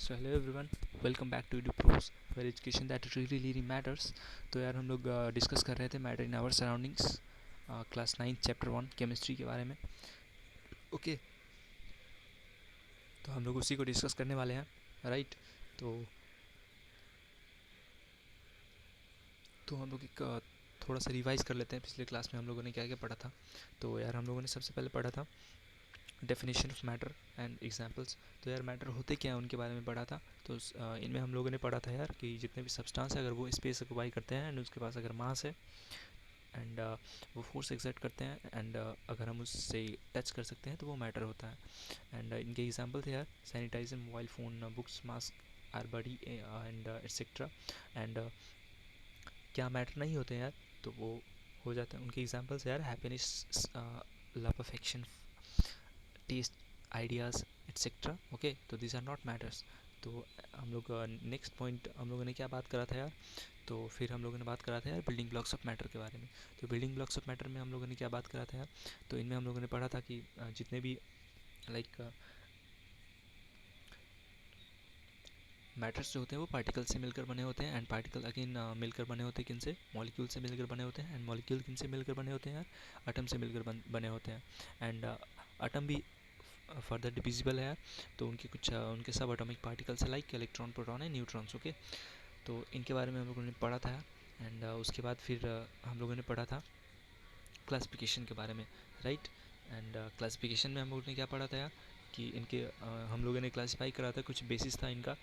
So hello everyone, welcome back to edu pros where education that really matters. तो यार हम लोग discuss कर रहे थे matter in our surroundings, class 9 chapter 1 chemistry के बारे में। ओके, तो हम लोग उसी को डिस्कस करने वाले हैं, राइट। तो हम लोग एक थोड़ा सा रिवाइज कर लेते हैं पिछले क्लास में हम लोगों ने क्या क्या पढ़ा था। तो यार हम लोगों ने सबसे पहले पढ़ा था definition of matter and examples. तो यार मैटर होते क्या हैं उनके बारे में पढ़ा था। तो इनमें हम लोगों ने पढ़ा था यार कि जितने भी सब्सटेंस है अगर वो स्पेस ऑक्युपाई करते हैं एंड उसके पास अगर मास है एंड वो फोर्स एक्सर्ट करते हैं एंड अगर हम उससे टच कर सकते हैं तो वो मैटर होता है। एंड इनके एग्जांपल थे यार sanitizer, mobile phone, books, mask, or body and etcetera. And क्या मैटर नहीं होते हैं यार, तो वो हो जाता है। उनके एग्जांपल्स यार happiness, love, affection, taste, ideas etcetera. Okay, तो दिस आर नॉट मैटर्स। तो हम लोग नेक्स्ट पॉइंट हम लोगों ने क्या बात करा था यार। तो फिर हम लोगों ने बात करा था यार बिल्डिंग ब्लॉक्स ऑफ मैटर के बारे में। तो बिल्डिंग ब्लॉक्स ऑफ मैटर में हम लोगों ने क्या बात करा था यार। तो इनमें हम लोगों ने पढ़ा था कि जितने भी लाइक मैटर्स जो होते हैं वो पार्टिकल से मिलकर बने होते हैं एंड पार्टिकल अगेन मिलकर बने होते हैं किन से, मॉलिक्यूल से मिलकर बने होते हैं। एंड मॉलिक्यूल किन से मिलकर बने होते हैं यार, एटम से मिलकर बने होते हैं। एंड एटम भी फर्दर डिविजिबल है यार। तो उनके कुछ उनके सब एटॉमिक पार्टिकल्स है like electron, proton and neutrons. Okay, तो इनके बारे में हम लोगों ने पढ़ा था। एंड उसके बाद फिर हम लोगों ने पढ़ा था क्लासिफिकेशन के बारे में, राइट। एंड क्लासिफिकेशन में हम लोगों ने क्या पढ़ा था यार कि इनके हम लोगों ने क्लासिफाई करा था, कुछ बेसिस था इनका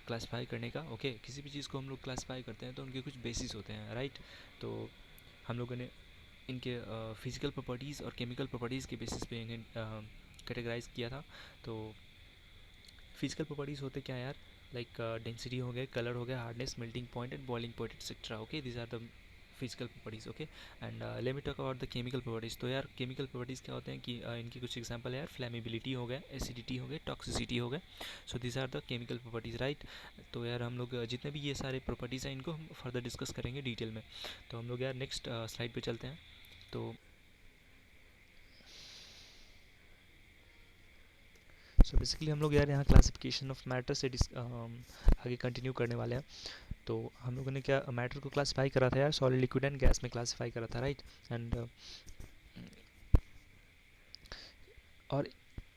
क्लासिफाई करने का। ओके, किसी भी चीज़ को हम लोग क्लासिफाई करते हैं तो उनके कुछ बेसिस होते हैं, राइट। तो हम लोगों ने इनके फिजिकल प्रॉपर्टीज़ और केमिकल प्रॉपर्टीज़ के बेसिस पे इन्हें कैटेगराइज किया था। तो फिजिकल प्रॉपर्टीज़ होते क्या यार, लाइक डेंसिटी हो गए, कलर हो गया, hardness, melting point and boiling point etcetera. Okay, these are the physical properties. Okay, and let me talk about the chemical properties. तो यार केमिकल प्रॉपर्टीज़ क्या होते हैं कि इनकी कुछ एग्जांपल है यार, फ्लैमेबिलिटी हो गया, एसिडिटी हो गया, टॉक्सिसिटी हो गया। So these are the chemical properties, right. तो यार हम लोग जितने भी ये सारे प्रॉपर्टीज़ हैं इनको हम फर्दर डिस्कस करेंगे डिटेल में। तो हम लोग यार नेक्स्ट स्लाइड पे चलते हैं। तो सो बेसिकली हम लोग यार यहाँ क्लासिफिकेशन ऑफ मैटर से आगे कंटिन्यू करने वाले हैं। तो हम लोगों ने क्या मैटर को क्लासिफाई करा था यार, सॉलिड, लिक्विड एंड गैस में क्लासिफाई करा था, राइट। एंड और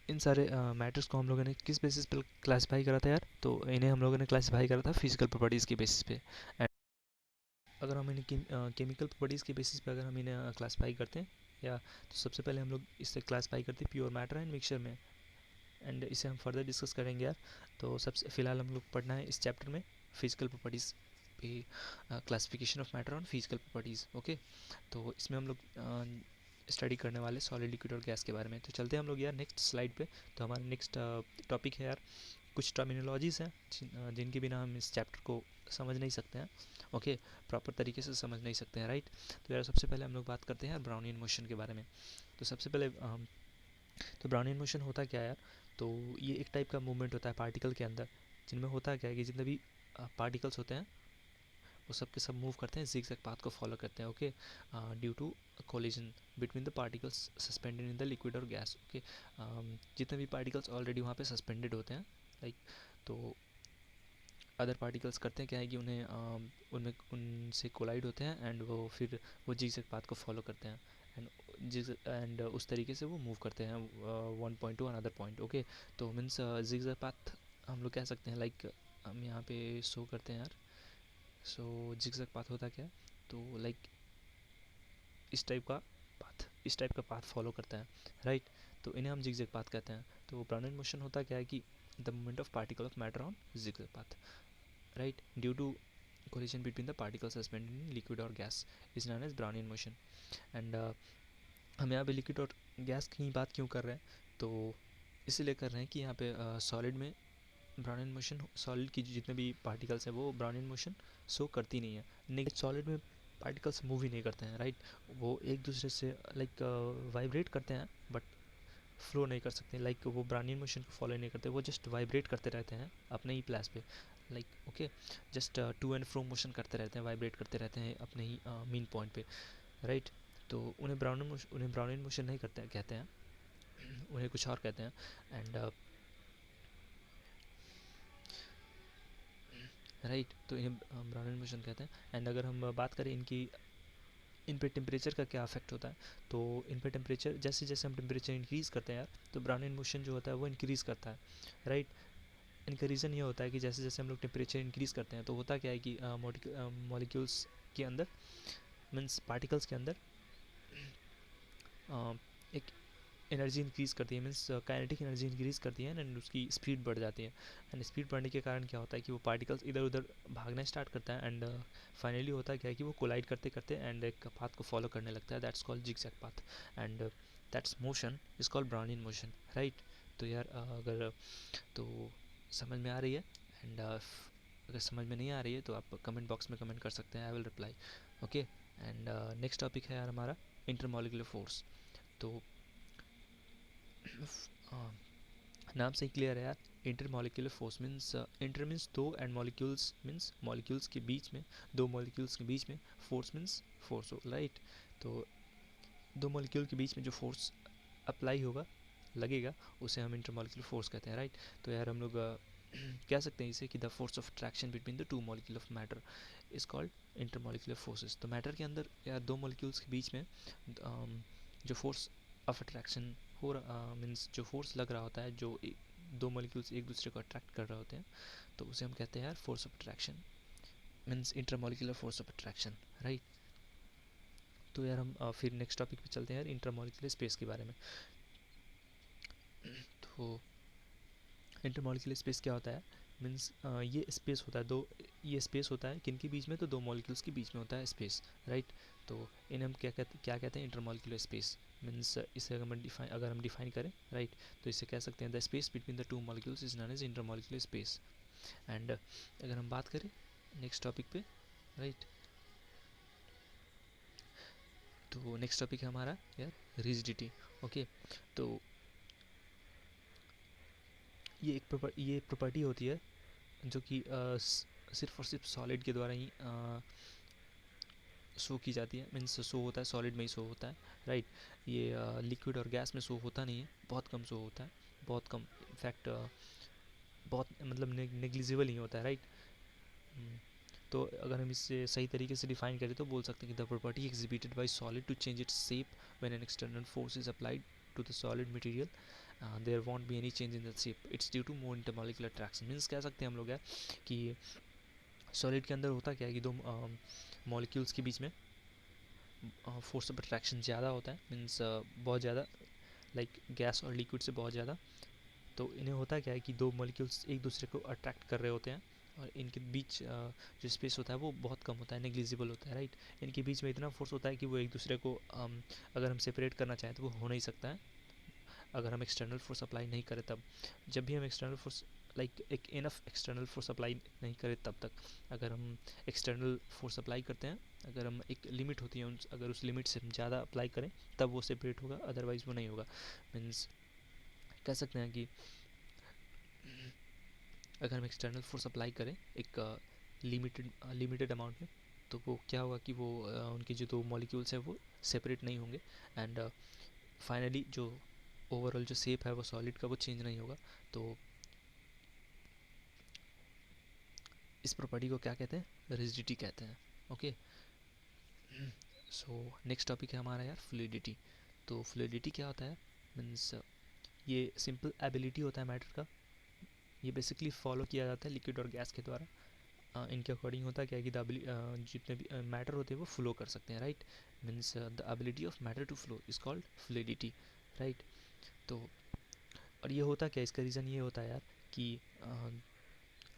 इन सारे मैटर्स को हम लोगों ने किस बेसिस पर क्लासिफाई करा था यार, तो इन्हें हम लोगों ने क्लासिफाई करा था फिजिकल प्रॉपर्टीज़ के बेसिस पे। एंड अगर हम इन्हें केमिकल प्रॉपर्टीज़ के बेसिस पे अगर हम इन्हें क्लासिफाई करते हैं या, तो सबसे पहले हम लोग इससे क्लासिफाई करते हैं प्योर मैटर एंड मिक्सचर में। एंड इसे हम फर्दर डिस्कस करेंगे यार। तो सबसे फ़िलहाल हम लोग पढ़ना है इस चैप्टर में फिजिकल प्रॉपर्टीज़ पे, classification of matter on physical properties. Okay, तो इसमें हम लोग स्टडी करने वाले सॉलिड, लिक्विड और गैस के बारे में। तो चलते हैं हम लोग यार नेक्स्ट स्लाइड पे। तो हमारा नेक्स्ट टॉपिक है यार कुछ टर्मिनोलॉजीज़ हैं जिनके बिना हम इस चैप्टर को समझ नहीं सकते हैं। ओके, प्रॉपर तरीके से समझ नहीं सकते हैं, राइट। तो यार सबसे पहले हम लोग बात करते हैं यार ब्राउनियन मोशन के बारे में। तो सबसे पहले तो ब्राउनियन मोशन होता क्या है यार, तो ये एक टाइप का मूवमेंट होता है पार्टिकल के अंदर, जिनमें होता क्या है कि जितने भी पार्टिकल्स होते हैं वो सब के सब मूव करते हैं, zigzag पाथ को फॉलो करते हैं। Okay, due to collision between the particles suspended in the liquid और गैस। ओके, जितने भी पार्टिकल्स ऑलरेडी वहाँ पे सस्पेंडेड होते हैं, लाइक, तो अदर पार्टिकल्स करते हैं क्या है कि उन्हें उनमें उनसे कोलाइड होते हैं एंड वो फिर वो zigzag पाथ को फॉलो करते हैं एंड उस तरीके से वो मूव करते हैं one point two another point. Okay, तो मीन्स zigzag पाथ हम लोग कह सकते हैं, लाइक हम यहाँ पे शो करते हैं यार। सो zigzag पाथ होता क्या है, तो लाइक इस टाइप का पाथ फॉलो करता है, राइट। तो इन्हें हम zigzag पाथ कहते हैं। तो ब्राउनियन मोशन होता क्या है कि the movement of particle of matter on zigzag path, right, due to collision between the particles suspended in liquid or gas is known as Brownian motion. And हम यहाँ पे लिक्विड और गैस की बात क्यों कर रहे हैं, तो इसीलिए कर रहे हैं कि यहाँ पे सॉलिड में ब्राउनियन मोशन, सॉलिड की जितने भी पार्टिकल्स हैं वो ब्राउनियन मोशन शो करती नहीं है। नेक्स्ट सॉलिड में पार्टिकल्स मूव ही नहीं करते हैं, राइट। वो एक दूसरे से लाइक वाइब्रेट करते हैं बट फ्लो नहीं कर सकते, लाइक वो ब्राउनियन मोशन को फॉलो नहीं करते, वो जस्ट वाइब्रेट करते रहते हैं अपने ही प्लेस पे, like okay, just to and fro motion करते रहते हैं, वाइब्रेट करते रहते हैं अपने ही मेन पॉइंट पे, राइट। तो उन्हें ब्राउनियन मोशन नहीं करते हैं, कहते हैं उन्हें कुछ और कहते हैं। And right. तो इन्हें ब्राउनिन मोशन कहते हैं। एंड अगर हम बात करें इनकी, इन पे टेम्परेचर का क्या अफेक्ट होता है, तो इन पे टेम्परेचर, जैसे जैसे हम टेम्परेचर इंक्रीज़ करते हैं यार, तो ब्राउनिन मोशन जो होता है वो इंक्रीज़ करता है, राइट। इनका रीज़न ये होता है कि जैसे जैसे हम लोग टेम्परेचर इंक्रीज़ करते हैं तो होता क्या है कि मॉलिक्यूल्स के अंदर, मीन्स पार्टिकल्स के अंदर एक एनर्जी इंक्रीज़ करती है, मीन्स काइनेटिक एनर्जी इंक्रीज़ करती है एंड उसकी स्पीड बढ़ जाती है। एंड स्पीड बढ़ने के कारण क्या होता है कि वो पार्टिकल्स इधर उधर भागना स्टार्ट करता है एंड फाइनली होता क्या है कि वो कोलाइड करते करते एंड एक पाथ को फॉलो करने लगता है, that's called zigzag path and that's motion is called brownian motion, right. तो यार अगर तो समझ में आ रही है, एंड अगर समझ में नहीं आ रही है तो आप कमेंट बॉक्स में कमेंट कर सकते हैं, I will reply, okay. And next topic है यार हमारा इंटरमॉलिक्यूलर फोर्स। तो नाम से ही क्लियर है यार, inter molecular force means, inter means दो एंड मॉलिक्यूल्स मीन्स मॉलिक्यूल्स के बीच में, दो मॉलिक्यूल्स के बीच में, फोर्स मीन्स फोर्स हो, राइट। तो दो मॉलिक्यूल के बीच में जो फोर्स अप्लाई होगा, लगेगा, उसे हम इंटर मॉलिक्यूलर फोर्स कहते हैं, राइट। तो यार हम लोग कह सकते हैं इसे कि the force of attraction between the two molecule of matter is called inter molecular forces. तो मैटर के अंदर यार दो मॉलिक्यूल्स के बीच में जो फोर्स ऑफ अट्रैक्शन हो रहा, मीन्स जो फोर्स लग रहा होता है, जो दो मॉलिक्यूल्स एक दूसरे को अट्रैक्ट कर रहे होते हैं, तो उसे हम कहते हैं यार force of attraction, means intermolecular force of attraction, right. तो यार हम फिर नेक्स्ट टॉपिक पे चलते हैं यार, इंटरमॉलिक्यूलर स्पेस के बारे में। तो इंटरमॉलिक्यूलर स्पेस क्या होता है, मीन्स ये स्पेस होता है दो, ये स्पेस होता है किन के बीच में, तो दो मॉलिक्यूल्स के बीच में होता है स्पेस, राइट। तो इन्हें हम क्या कहते हैं, इंटरमॉलिक्यूलर स्पेस। मीन्स इसे अगर हम डिफाइन करें, राइट, तो इसे कह सकते हैं the space between the two molecules is known as intermolecular space. And अगर हम बात करें नेक्स्ट टॉपिक पे, राइट, तो नेक्स्ट टॉपिक है हमारा यार रिजिडिटी, ओके। तो ये प्रॉपर्टी होती है जो कि सिर्फ और सिर्फ सॉलिड के द्वारा ही शो की जाती है, मीन्स शो होता है सॉलिड में ही शो होता है, राइट। ये लिक्विड और गैस में शो होता नहीं है, बहुत कम शो होता है, बहुत कम, इनफैक्ट बहुत मतलब नेग्लिजिबल ही होता है, राइट। तो अगर हम इसे सही तरीके से डिफाइन करें तो बोल सकते हैं कि the property exhibited by solid to change its shape when an external force is applied to the solid material, there won't be any change in the shape, it's due to more intermolecular attraction. Means कह सकते हैं हम लोग यार कि solid के अंदर होता क्या है कि दो मॉलिक्यूल्स के बीच में फोर्स ऑफ अट्रैक्शन ज़्यादा होता है, मीन्स बहुत ज़्यादा, लाइक गैस और लिक्विड से बहुत ज़्यादा। तो इन्हें होता क्या है कि दो मॉलिक्यूल्स एक दूसरे को अट्रैक्ट कर रहे होते हैं और इनके बीच जो स्पेस होता है वो बहुत कम होता है, नेग्लिजिबल होता है, राइट। इनके बीच में इतना फोर्स होता है कि वो एक दूसरे को अगर हम सेपरेट करना चाहें तो वो हो नहीं सकता है, अगर हम एक्सटर्नल फोर्स अप्लाई नहीं करें तब। जब भी हम एक्सटर्नल फोर्स, लाइक एक इनफ एक्सटर्नल फोर्स अप्लाई नहीं करें तब तक, अगर हम एक्सटर्नल फोर्स अप्लाई करते हैं, अगर हम एक लिमिट होती है अगर उस लिमिट से हम ज़्यादा अप्लाई करें तब वो सेपरेट होगा, अदरवाइज़ वो नहीं होगा। मीन्स कह सकते हैं कि अगर हम एक्सटर्नल फोर्स अप्लाई करें एक लिमिटेड अमाउंट में, तो वो क्या होगा कि वो उनके जो दो मॉलिक्यूल्स हैं वो सेपरेट नहीं होंगे एंड फाइनली जो ओवरऑल जो शेप है वो सॉलिड का वो चेंज नहीं होगा। तो इस प्रॉपर्टी को क्या कहते हैं, रिजिडिटी कहते हैं, ओके। सो नेक्स्ट टॉपिक है हमारा यार फ्लूइडिटी। तो फ्लूइडिटी क्या होता है, मीन्स ये सिंपल एबिलिटी होता है मैटर का, ये बेसिकली फॉलो किया जाता है लिक्विड और गैस के द्वारा। इनके अकॉर्डिंग होता क्या है कि जितने भी मैटर होते हैं वो फ्लो कर सकते हैं, right. Means the ability of matter to flow is called fluidity, right. तो और ये होता क्या है, इसका रीज़न ये होता है यार कि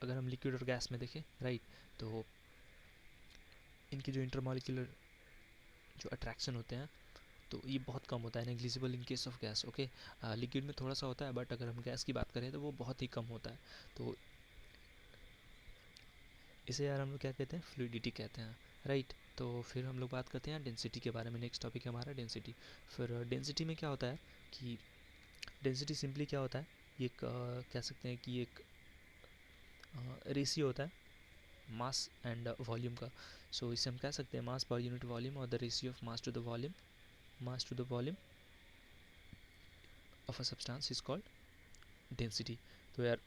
अगर हम लिक्विड और गैस में देखें, राइट, तो इनके जो इंटरमॉलिक्यूलर जो अट्रैक्शन होते हैं तो ये बहुत कम होता है, negligible in case of gas, okay. Liquid में थोड़ा सा होता है बट अगर हम गैस की बात करें तो वो बहुत ही कम होता है। तो इसे यार हम लोग क्या कहते हैं, फ्लूइडिटी कहते हैं, राइट। तो फिर हम लोग बात करते हैं डेंसिटी के बारे में, नेक्स्ट टॉपिक है हमारा डेंसिटी। फिर डेंसिटी में क्या होता है कि डेंसिटी सिंपली क्या होता है, ये एक कह सकते हैं कि ये एक रेशियो होता है मास एंड वॉल्यूम का। सो इसे हम कह सकते हैं मास पर यूनिट वॉल्यूम और the ratio of mass to the volume, mass to the volume of a substance is called density. तो यार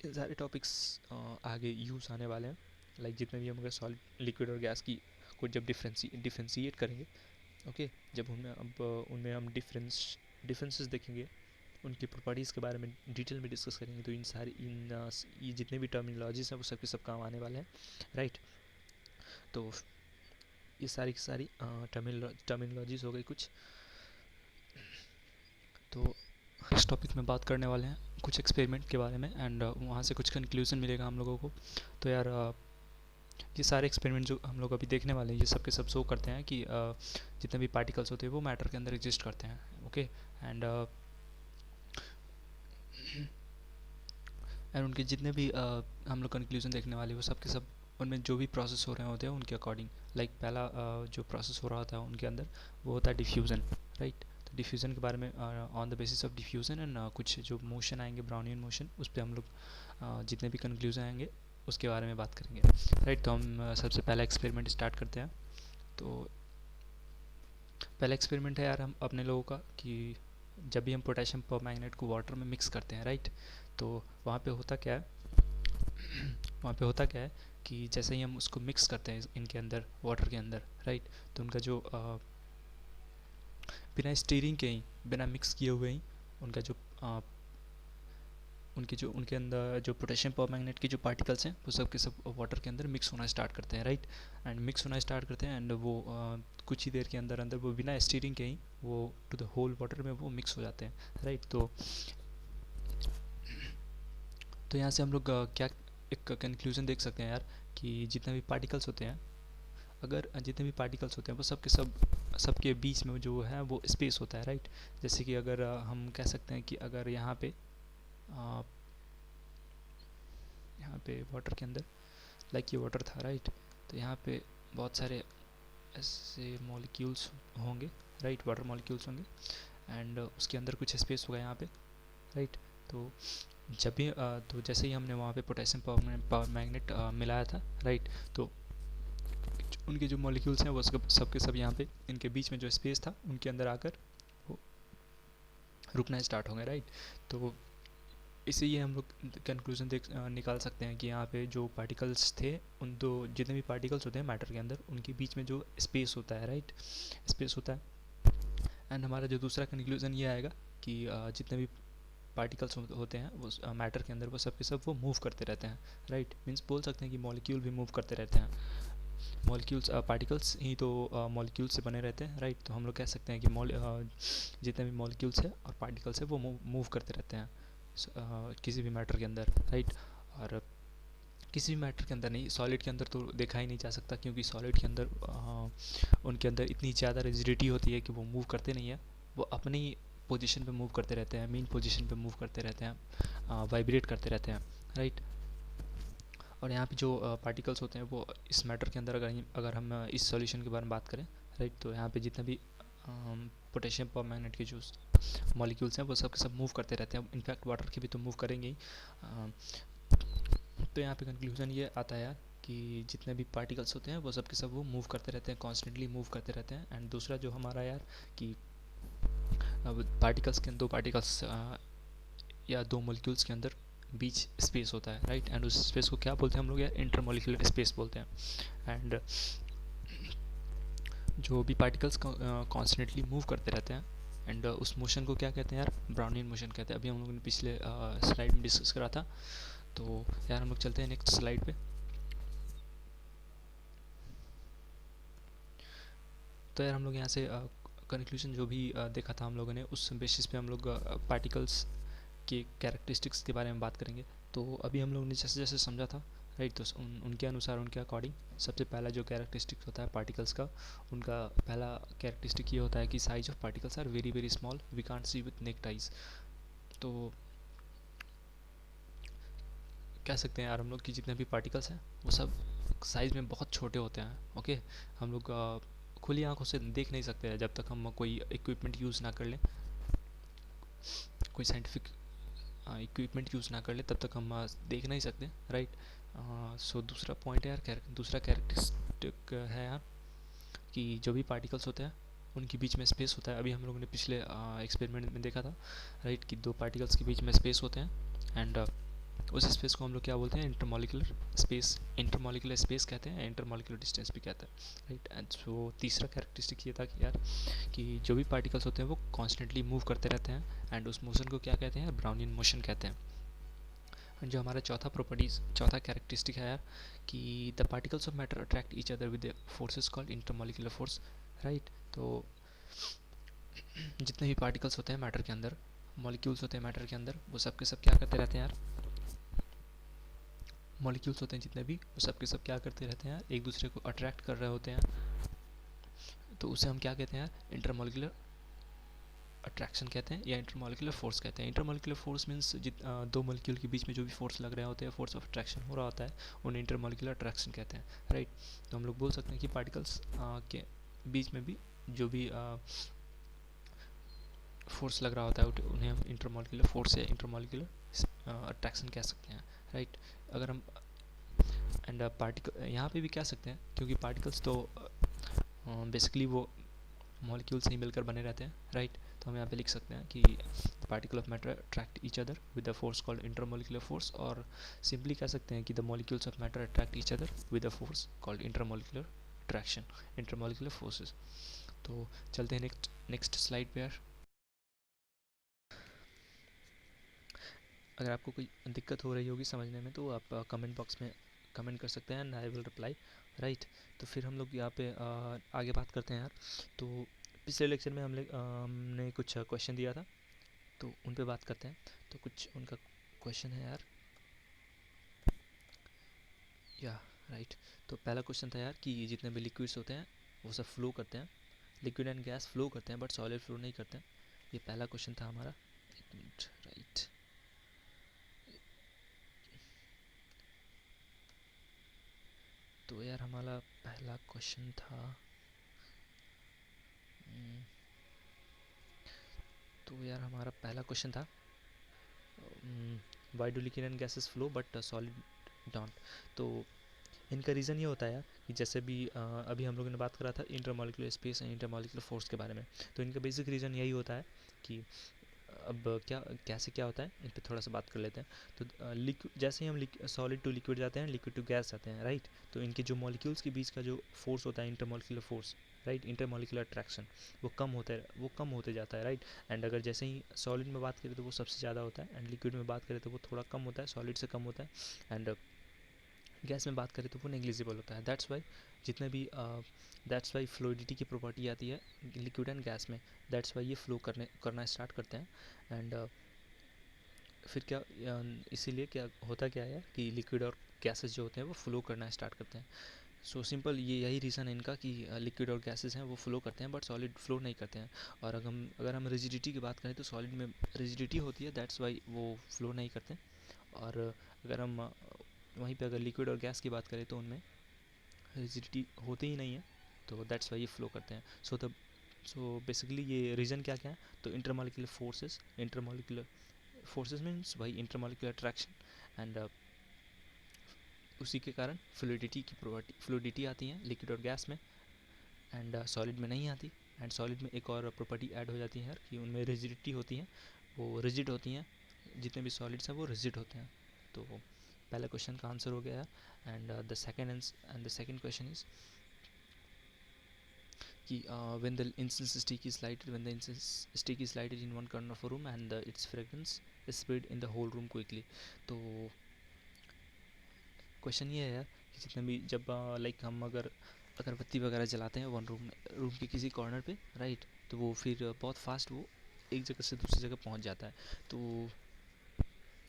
ये सारे टॉपिक्स आगे यूज़ आने वाले हैं, लाइक जितने भी हम अगर सॉलिड लिक्विड और गैस की को जब डिफ्रेंशिएट करेंगे, ओके, जब हमें अब उनमें हम डिफरेंसेस देखेंगे, उनकी प्रॉपर्टीज़ के बारे में डिटेल में डिस्कस करेंगे, तो ये जितने भी टर्मिनोलॉजीज हैं वो सब के सब काम आने वाले हैं, राइट। तो ये सारी की सारी टर्मिनोलॉजीज हो गई कुछ। तो इस टॉपिक में बात करने वाले हैं कुछ एक्सपेरिमेंट के बारे में, एंड वहाँ से कुछ कंक्लूजन मिलेगा हम लोगों को। तो यार ये सारे एक्सपेरिमेंट जो हम लोग अभी देखने वाले हैं, ये सब के सब शो करते हैं कि जितने भी पार्टिकल्स होते हैं वो मैटर के अंदर एग्जिस्ट करते हैं, ओके। एंड उनके जितने भी हम लोग कंक्लूजन देखने वाले वो सब के सब उनमें जो भी प्रोसेस हो रहे होते हैं उनके अकॉर्डिंग, लाइक पहला जो प्रोसेस हो रहा होता है उनके अंदर वो होता है डिफ्यूज़न, राइट। तो डिफ्यूज़न के बारे में on the basis of diffusion and कुछ जो मोशन आएंगे ब्राउनियन मोशन, उस पर हम लोग जितने भी कंक्लूजन आएंगे उसके बारे में बात करेंगे, राइट। तो हम सबसे पहला एक्सपेरिमेंट स्टार्ट करते हैं। तो पहला एक्सपेरिमेंट है यार हम अपने लोगों का कि जब भी हम पोटेशियम परमैंगनेट को वाटर में मिक्स करते हैं, राइट, तो वहाँ पे होता क्या है वहाँ पे होता क्या है कि जैसे ही हम उसको मिक्स करते हैं इनके अंदर वाटर के अंदर, राइट, तो उनका जो बिना स्टीरिंग के ही, बिना मिक्स किए हुए ही उनका जो उनके अंदर जो पोटेशियम परमैंगनेट के जो पार्टिकल्स हैं वो सब के सब वाटर के अंदर मिक्स होना स्टार्ट करते हैं, राइट। एंड मिक्स होना स्टार्ट करते हैं एंड वो कुछ ही देर के अंदर अंदर वो बिना स्टीरिंग के ही वो टू द होल वाटर में वो मिक्स हो जाते हैं, राइट। तो यहाँ से हम लोग क्या एक कंक्लूजन देख सकते हैं यार कि जितने भी पार्टिकल्स होते हैं, अगर जितने भी पार्टिकल्स होते हैं वो सबके बीच में जो है वो स्पेस होता है, राइट। जैसे कि अगर हम कह सकते हैं कि अगर यहाँ पे वाटर के अंदर, लाइक ये वाटर था, राइट, तो यहाँ पे बहुत सारे ऐसे मॉलिक्यूल्स होंगे, राइट, वाटर मॉलिक्यूल्स होंगे, एंड उसके अंदर कुछ स्पेस होगा यहाँ पे, राइट। तो जब भी तो जैसे ही हमने वहाँ पे पोटेशियम परमैंगनेट मिलाया था, राइट, तो उनके जो मॉलिक्यूल्स हैं वो सब के सब यहाँ पे इनके बीच में जो स्पेस था उनके अंदर आकर वो रुकना स्टार्ट हो गए, राइट। तो इससे ये हम लोग कंक्लूजन निकाल सकते हैं कि यहाँ पे जो पार्टिकल्स थे, उन दो जितने भी पार्टिकल्स होते हैं मैटर के अंदर उनके बीच में जो स्पेस होता है, राइट, स्पेस होता है। एंड हमारा जो दूसरा कंक्लूजन ये आएगा कि जितने भी पार्टिकल्स होते हैं वो मैटर के अंदर वो सब के सब वो मूव करते रहते हैं, राइट। मीन्स बोल सकते हैं कि मॉलिक्यूल भी मूव करते रहते हैं। मॉलिक्यूल्स पार्टिकल्स ही तो मॉलिक्यूल से बने रहते हैं, राइट। तो हम लोग कह सकते हैं कि जितने भी मॉलिक्यूल्स है और पार्टिकल्स है वो मूव करते रहते हैं किसी भी मैटर के अंदर, राइट। और किसी भी मैटर के अंदर नहीं, सॉलिड के अंदर तो देखा ही नहीं जा सकता क्योंकि सॉलिड के अंदर उनके अंदर इतनी ज़्यादा रिजिडिटी होती है कि वो मूव करते नहीं है, वो अपनी पोजीशन पे मूव करते रहते हैं, मेन पोजीशन पे मूव करते रहते हैं, वाइब्रेट करते रहते हैं, राइट। और यहाँ पे जो पार्टिकल्स होते हैं वो इस मैटर के अंदर अगर हम इस सॉल्यूशन के बारे में बात करें, राइट, तो यहाँ पे जितने भी पोटेशियम परमैंगनेट के जो मॉलिक्यूल्स हैं वो सब के सब मूव करते रहते हैं, इनफैक्ट वाटर के भी तो मूव करेंगे ही। तो यहाँ पे कंक्लूजन ये आता है यार कि जितने भी पार्टिकल्स होते हैं वो सब के सब वो मूव करते रहते हैं, कॉन्स्टेंटली मूव करते रहते हैं। एंड दूसरा जो हमारा यार कि पार्टिकल्स के दो पार्टिकल्स या दो मॉलिक्यूल्स के अंदर बीच स्पेस होता है, राइट। एंड उस स्पेस को क्या बोलते हैं हम लोग यार, इंटरमॉलिक्यूलर स्पेस बोलते हैं। एंड जो भी पार्टिकल्स कॉन्स्टेंटली मूव करते रहते हैं एंड उस मोशन को क्या कहते हैं यार, ब्राउनियन मोशन कहते हैं। अभी हम लोगों ने पिछले स्लाइड में डिस्कस करा था। तो यार हम लोग चलते हैं नेक्स्ट स्लाइड पे। तो यार हम लोग यहाँ से कंक्लूजन जो भी देखा था हम लोगों ने, उस बेसिस पे हम लोग पार्टिकल्स के कैरेक्टरिस्टिक्स के बारे में बात करेंगे। तो अभी हम लोगों ने जैसे जैसे समझा था, राइट, तो उनके अनुसार, उनके अकॉर्डिंग सबसे पहला जो कैरेक्टरिस्टिक होता है पार्टिकल्स का, उनका पहला कैरेक्टरिस्टिक ये होता है कि size of particles are very very small, we can't see with naked eyes. तो कह सकते हैं यार हम लोग कि जितने भी पार्टिकल्स हैं वो सब साइज़ में बहुत छोटे होते हैं, ओके। हम लोग खुली आंखों से देख नहीं सकते हैं जब तक हम कोई इक्विपमेंट यूज़ ना कर लें, कोई साइंटिफिक इक्विपमेंट यूज़ ना कर ले तब तक हम देख नहीं सकते, राइट। सो दूसरा पॉइंट है यार, दूसरा कैरेक्टरिस्टिक है यार कि जो भी पार्टिकल्स होते हैं उनके बीच में स्पेस होता है। अभी हम लोगों ने पिछले एक्सपेरिमेंट में देखा था, राइट, कि दो पार्टिकल्स के बीच में स्पेस होते हैं एंड उस स्पेस को हम लोग क्या बोलते हैं, इंटरमॉलिकुलर स्पेस, इंटरमॉलिकुलर स्पेस कहते हैं, इंटरमॉलिकुलर डिस्टेंस भी कहते हैं, राइट। एंड सो तीसरा कैरेक्टरिस्टिक ये था कि यार कि जो भी पार्टिकल्स होते हैं वो कॉन्स्टेंटली मूव करते रहते हैं, एंड उस मोशन को क्या कहते हैं, ब्राउनियन मोशन कहते हैं। एंड जो हमारा चौथा कैरेक्टरिस्टिक है यार कि the particles of matter attract each other with forces called intermolecular force, right. तो जितने भी पार्टिकल्स होते हैं मैटर के अंदर, मॉलिक्यूल्स होते हैं मैटर के अंदर, वो सब के सब क्या करते रहते हैं यार, मॉलिक्यूल्स होते हैं जितने भी, वो सब के सब क्या करते रहते हैं यार, एक दूसरे को अट्रैक्ट कर रहे होते हैं। तो उसे हम क्या कहते हैं यार, इंटरमॉलिकुलर अट्रैक्शन कहते हैं या इंटरमॉलिकुलर फोर्स कहते हैं। इंटरमॉलिकुलर फोर्स मीन्स दो मॉलिक्यूल के बीच में जो भी फोर्स लग रहे होते हैं, फोर्स ऑफ अट्रैक्शन हो रहा होता है, उन्हें इंटरमॉलिकुलर अट्रैक्शन कहते हैं, राइट। तो हम लोग बोल सकते हैं कि पार्टिकल्स के बीच में भी जो भी फोर्स लग रहा होता है उन्हें हम इंटरमॉलिकुलर फोर्स या इंटरमॉलिकुलर अट्रैक्शन कह सकते हैं, राइट। अगर हम एंड पार्टिकल यहाँ पे भी कह सकते हैं, क्योंकि पार्टिकल्स तो बेसिकली वो मॉलिक्यूल से ही मिलकर बने रहते हैं, राइट। तो हम यहाँ पे लिख सकते हैं कि particle of matter attract each other with the force called intermolecular force, और सिंपली कह सकते हैं कि the molecules of matter attract each other with the force called intermolecular attraction, intermolecular forces. तो चलते हैं नेक्स्ट स्लाइड पे यार। अगर आपको कोई दिक्कत हो रही होगी समझने में तो आप कमेंट बॉक्स में कमेंट कर सकते हैं and I will reply, right. तो फिर हम लोग यहाँ पे आगे बात करते हैं यार। तो पिछले लेक्चर में हमने कुछ क्वेश्चन दिया था, तो उन पे बात करते हैं। तो कुछ उनका क्वेश्चन है यार, या राइट। तो पहला क्वेश्चन था यार कि जितने भी लिक्विड्स होते हैं वो सब फ्लो करते हैं, लिक्विड एंड गैस फ्लो करते हैं बट सॉलिड फ्लो नहीं करते हैं। ये पहला क्वेश्चन था हमारा, एक मिनट, राइट। तो यार हमारा पहला क्वेश्चन था, तो यार हमारा पहला क्वेश्चन था why do liquid and gases flow but solid don't. तो इनका रीज़न ये होता है यार कि जैसे भी अभी हम लोगों ने बात करा था intermolecular space and intermolecular force के बारे में। तो इनका बेसिक रीज़न यही होता है कि अब क्या कैसे क्या होता है इन पे थोड़ा सा बात कर लेते हैं। तो लिक्विड जैसे ही हम सॉलिड टू लिक्विड जाते हैं, लिक्विड टू गैस जाते हैं, राइट। तो इनके जो मॉलिक्यूल्स के बीच का जो फोर्स होता है intermolecular force, right, intermolecular attraction, वो कम होते जाता है, राइट। एंड अगर जैसे ही सॉलिड में बात करें तो वो सबसे ज़्यादा होता है, एंड लिक्विड में बात करें तो वो थोड़ा कम होता है, सॉलिड से कम होता है, एंड गैस में बात करें तो वो नेग्लिजिबल होता है। दैट्स वाई जितने भी दैट्स वाई फ्लूइडिटी की प्रॉपर्टी आती है लिक्विड एंड गैस में, दैट्स वाई ये फ्लो करना स्टार्ट करते हैं। एंड फिर क्या इसीलिए क्या होता क्या है कि लिक्विड और गैसेस जो होते हैं वो फ्लो करना स्टार्ट करते हैं। सो सिंपल ये यही रीज़न है इनका कि लिक्विड और गैसेस हैं वो फ्लो करते हैं बट सॉलिड फ्लो नहीं करते हैं। और अगर हम रिजिडिटी की बात करें तो सॉलिड में रिजिडिटी होती है, दैट्स वाई वो फ्लो नहीं करते हैं। और अगर हम वहीं पे अगर लिक्विड और गैस की बात करें तो उनमें रिजिडिटी होती ही नहीं है, तो दैट्स वाई ये फ्लो करते हैं। सो बेसिकली ये रीज़न क्या क्या है, तो इंटरमॉलिकुलर फोर्सेस मीन्स भाई इंटरमॉलिकुलर अट्रैक्शन, एंड उसी के कारण फ्लूइडिटी आती है लिक्विड और गैस में, एंड सॉलिड में नहीं आती। एंड सॉलिड में एक और प्रॉपर्टी ऐड हो जाती है यार कि उनमें रिजिडिटी होती है, वो रिजिड होती हैं, जितने भी सॉलिड्स हैं वो रिजिड होते हैं। तो पहले क्वेश्चन का आंसर हो गया। And the second question is कि when the incense stick is lighted in one corner of a room and its fragrance is spread in the whole room quickly। तो क्वेश्चन ये है यार कि जितने भी जब लाइक हम अगर अगरबत्ती वगैरह जलाते हैं वन रूम के किसी कॉर्नर पे, राइट, तो वो फिर बहुत फास्ट वो एक जगह से दूसरी जगह पहुंच जाता है। तो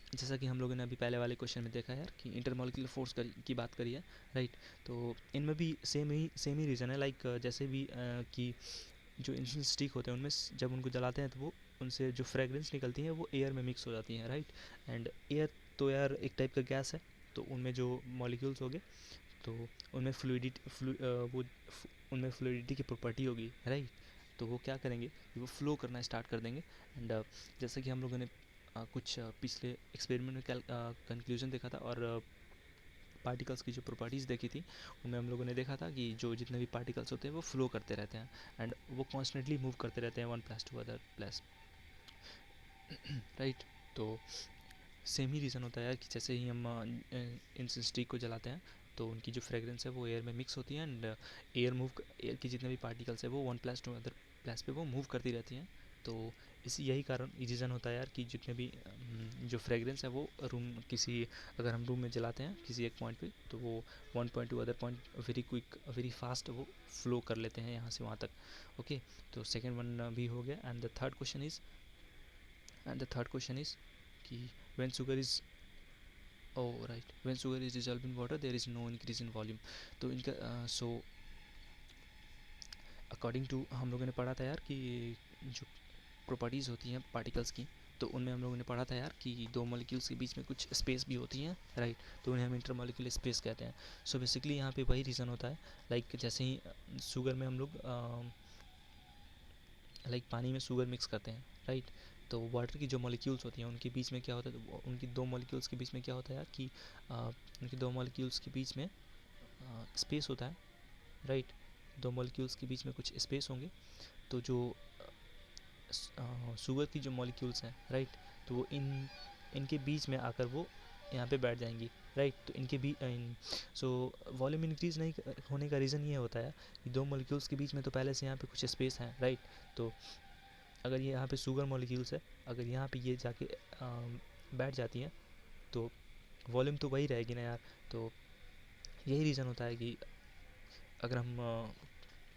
जैसा कि हम लोगों ने अभी पहले वाले क्वेश्चन में देखा है यार कि इंटरमॉलिक्यूलर फोर्स की बात करी है, राइट। तो इनमें भी सेम ही रीज़न है, लाइक जैसे भी कि जो इंसेंस स्टिक होते हैं उनमें जब उनको जलाते हैं तो वो उनसे जो फ्रेगरेंस निकलती है वो एयर में मिक्स हो जाती हैं, राइट। एंड एयर तो यार एक टाइप का गैस है, तो उनमें जो मॉलिक्यूल्स होंगे तो उनमें उनमें फ्लूइडिटी की प्रॉपर्टी होगी, राइट। तो वो क्या करेंगे कि वो फ्लो करना स्टार्ट कर देंगे। एंड जैसे कि हम लोगों ने कुछ पिछले एक्सपेरिमेंट में कंक्लूजन देखा था और पार्टिकल्स की जो प्रॉपर्टीज़ देखी थी उनमें हम लोगों ने देखा था कि जो जितने भी पार्टिकल्स होते हैं वो फ्लो करते रहते हैं, एंड वो कॉन्स्टेंटली मूव करते रहते हैं one place to other place, right. तो सेम ही रीज़न होता है यार कि जैसे ही हम इंसेंस स्टिक को जलाते हैं तो उनकी जो फ्रेगरेंस है वो एयर में मिक्स होती है, एंड एयर की जितने भी पार्टिकल्स है वो one plus two other plus पे वो मूव करती रहती हैं। तो इसी यही कारण रीज़न होता है यार कि जितने भी जो फ्रेगरेंस है वो रूम किसी अगर हम रूम में जलाते हैं किसी एक पॉइंट पे तो वो one point two other point very quick very fast वो फ्लो कर लेते हैं यहाँ से वहाँ तक। ओके, तो सेकेंड वन भी हो गया। And the third question is कि when sugar is oh right when sugar is dissolved in water there is no increase in volume। तो इनका सो अकॉर्डिंग टू हम लोगों ने पढ़ा था यार कि जो प्रॉपर्टीज़ होती हैं पार्टिकल्स की, तो उनमें हम लोगों ने पढ़ा था यार कि दो मॉलिक्यूल्स के बीच में कुछ स्पेस भी होती हैं, राइट। तो उन्हें हम इंटरमॉलिक्यूलर स्पेस कहते हैं। सो बेसिकली यहाँ पे वही रीज़न होता है, लाइक जैसे ही शुगर में हम लोग लाइक पानी में शुगर मिक्स करते हैं, राइट। तो वाटर की जो मॉलिक्यूल्स होती हैं उनके बीच में क्या होता है, तो उनकी दो मॉलिक्यूल्स के बीच में क्या होता है यार कि उनकी दो मॉलिक्यूल्स के बीच में स्पेस होता है, राइट। दो मॉलिक्यूल्स के बीच में कुछ स्पेस होंगे, तो जो शुगर की जो मॉलिक्यूल्स हैं, राइट, तो वो इनके बीच में आकर वो यहाँ पे बैठ जाएंगी, राइट। तो इनके भी सो वॉल्यूम इंक्रीज नहीं होने का रीज़न ये होता है कि दो मॉलिक्यूल्स के बीच में तो पहले से यहाँ पे कुछ स्पेस है, राइट। तो अगर ये यहाँ पे शुगर मॉलिक्यूल्स है, अगर यहाँ पे ये जाके बैठ जाती हैं तो वॉल्यूम तो वही रहेगी ना यार। तो यही रीज़न होता है कि अगर हम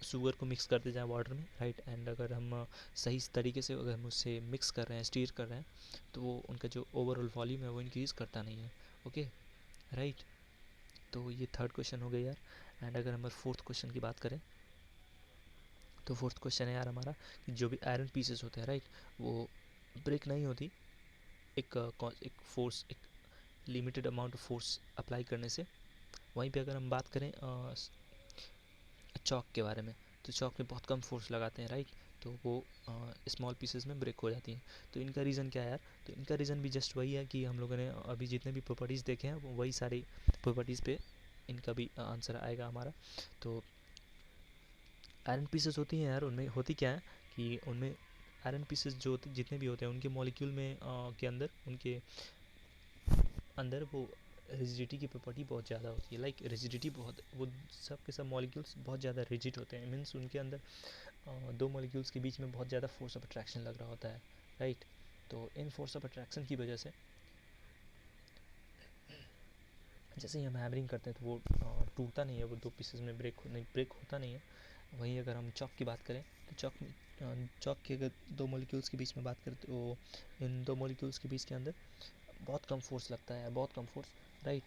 शुगर को मिक्स करते जाएँ वाटर में, राइट, एंड अगर हम सही तरीके से अगर हम उससे मिक्स कर रहे हैं, स्टीर कर रहे हैं, तो वो उनका जो ओवरऑल वॉल्यूम है वो इंक्रीज़ करता नहीं है। Okay, right. तो ये थर्ड क्वेश्चन हो गया यार। एंड अगर हम फोर्थ क्वेश्चन की बात करें तो फोर्थ क्वेश्चन है यार हमारा कि जो भी आयरन पीसेस होते हैं, राइट, वो ब्रेक नहीं होती एक फोर्स, एक limited amount of force apply करने से। वहीं पे अगर हम बात करें चॉक के बारे में, तो चॉक में बहुत कम फोर्स लगाते हैं, राइट, तो वो स्मॉल पीसेस में ब्रेक हो जाती हैं। तो इनका रीज़न क्या है यार, तो इनका रीज़न भी जस्ट वही है कि हम लोगों ने अभी जितने भी प्रॉपर्टीज़ देखे हैं वो वही सारी प्रॉपर्टीज़ पे इनका भी आंसर आएगा हमारा। तो आयरन पीसेस होती हैं यार, उनमें होती क्या है कि उनमें आयरन पीसेस जो जितने भी होते हैं उनके मॉलिक्यूल में के अंदर उनके अंदर वो रिजिडिटी की प्रॉपर्टी बहुत ज़्यादा होती है, लाइक रिजिडिटी बहुत, वो सब के सब मॉलिक्यूल्स बहुत ज़्यादा रिजिड होते हैं, मीन्स उनके अंदर दो मॉलिक्यूल्स के बीच में बहुत ज़्यादा फोर्स ऑफ अट्रैक्शन लग रहा होता है, राइट। तो इन फोर्स ऑफ अट्रैक्शन की वजह से जैसे ही हम हैमरिंग करते हैं तो वो टूटता नहीं है, वो दो पीसेस में ब्रेक होता नहीं है। वहीं अगर हम चॉक की बात करें तो चॉक के अगर दो मॉलिक्यूल्स के बीच में बात करें तो इन दो मॉलिक्यूल्स के बीच के अंदर बहुत कम फोर्स लगता है, बहुत कम force, right,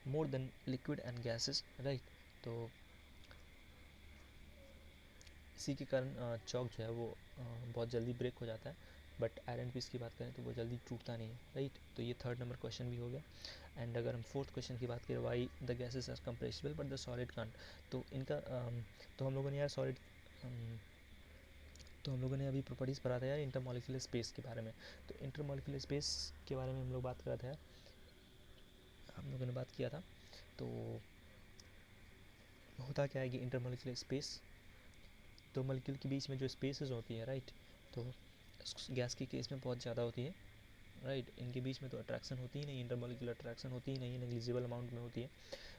more than liquid and gases, right. तो इसी के कारण चॉक जो है वो बहुत जल्दी ब्रेक हो जाता है, बट आयरन पीस की बात करें तो वो जल्दी टूटता नहीं है, राइट। तो ये थर्ड नंबर क्वेश्चन भी हो गया। एंड अगर हम फोर्थ क्वेश्चन की बात करें, why the gases are compressible but the solid can't, तो इनका तो हम लोगों ने यार सॉलिड तो हम लोगों ने अभी प्रॉपर्टीज़ पढ़ा था यार इंटरमॉलिक्यूलर स्पेस के बारे में। तो इंटरमॉलिक्यूलर स्पेस के बारे में हम लोग बात कर रहे थे यार, हम लोगों ने बात किया था। तो होता क्या है कि इंटरमॉलिक्यूलर स्पेस, दो मॉलिक्यूल के बीच में जो स्पेसेस होती है, राइट, तो गैस के केस में बहुत ज़्यादा होती है, राइट। इनके बीच में तो अट्रैक्शन होती ही नहीं, इंटरमॉलिक्यूलर अट्रैक्शन होती ही नहीं, नेग्लिजिबल अमाउंट में होती है।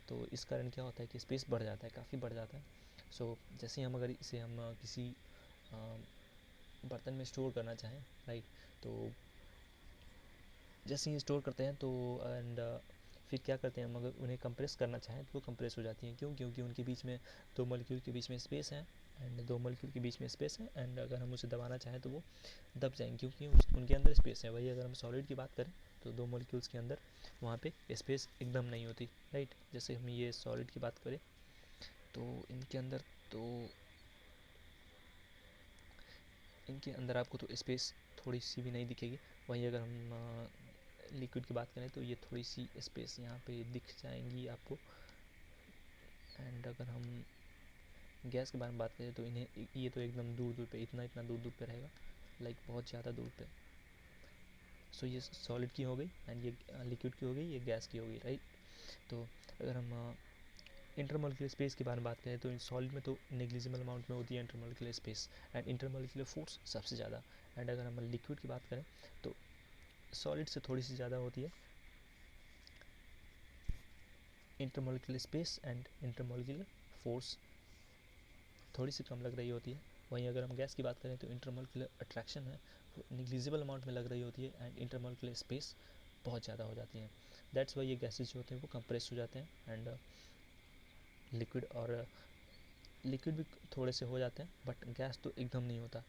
तो इस कारण क्या होता है कि स्पेस बढ़ जाता है, काफ़ी बढ़ जाता है। सो जैसे हम अगर इसे हम किसी बर्तन में स्टोर करना चाहें, राइट, तो जैसे ही स्टोर करते हैं तो एंड फिर क्या करते हैं हम, अगर उन्हें कंप्रेस करना चाहें तो वो कंप्रेस हो जाती हैं। क्यों? क्योंकि उनके बीच में दो मॉलिक्यूल के बीच में स्पेस है, एंड दो मॉलिक्यूल के बीच में स्पेस है, एंड अगर हम उसे दबाना चाहें तो वो दब जाएंगे क्योंकि उनके अंदर स्पेस है। वही अगर हम सॉलिड की बात करें तो दो मॉलिक्यूल्स के अंदर वहाँ पे स्पेस एकदम नहीं होती, राइट। जैसे हम ये सॉलिड की बात करें तो तो इनके अंदर आपको तो स्पेस थोड़ी सी भी नहीं दिखेगी। वहीं अगर हम लिक्विड की बात करें तो ये थोड़ी सी स्पेस यहाँ पे दिख जाएंगी आपको। एंड अगर हम गैस के बारे में बात करें तो इन्हें ये तो एकदम दूर दूर पे, इतना दूर दूर पे रहेगा, लाइक बहुत ज़्यादा दूर पे। सो ये सॉलिड की हो गई, एंड ये लिक्विड की हो गई, ये गैस की हो गई, राइट। तो अगर हम इंटरमॉलिक्यूलर स्पेस के बारे में बात करें तो सॉलिड में तो नेग्लिजिबल अमाउंट में होती है intermolecular space, and intermolecular force सबसे ज़्यादा। एंड अगर हम लिक्विड की बात करें तो सॉलिड से थोड़ी सी ज़्यादा होती है intermolecular space and intermolecular force थोड़ी सी कम लग रही होती है। वहीं अगर हम गैस की बात करें तो इंटरमोलिकुलर अट्रैक्शन है वो निग्लिजिबल अमाउंट में लग रही होती है एंड इंटरमोलिकुलर स्पेस बहुत ज़्यादा हो जाती हैं। दैट्स वाई ये गैसेज जो होते हैं वो कंप्रेस हो जाते हैं एंड लिक्विड और लिक्विड भी थोड़े से हो जाते हैं बट गैस तो एकदम नहीं होता।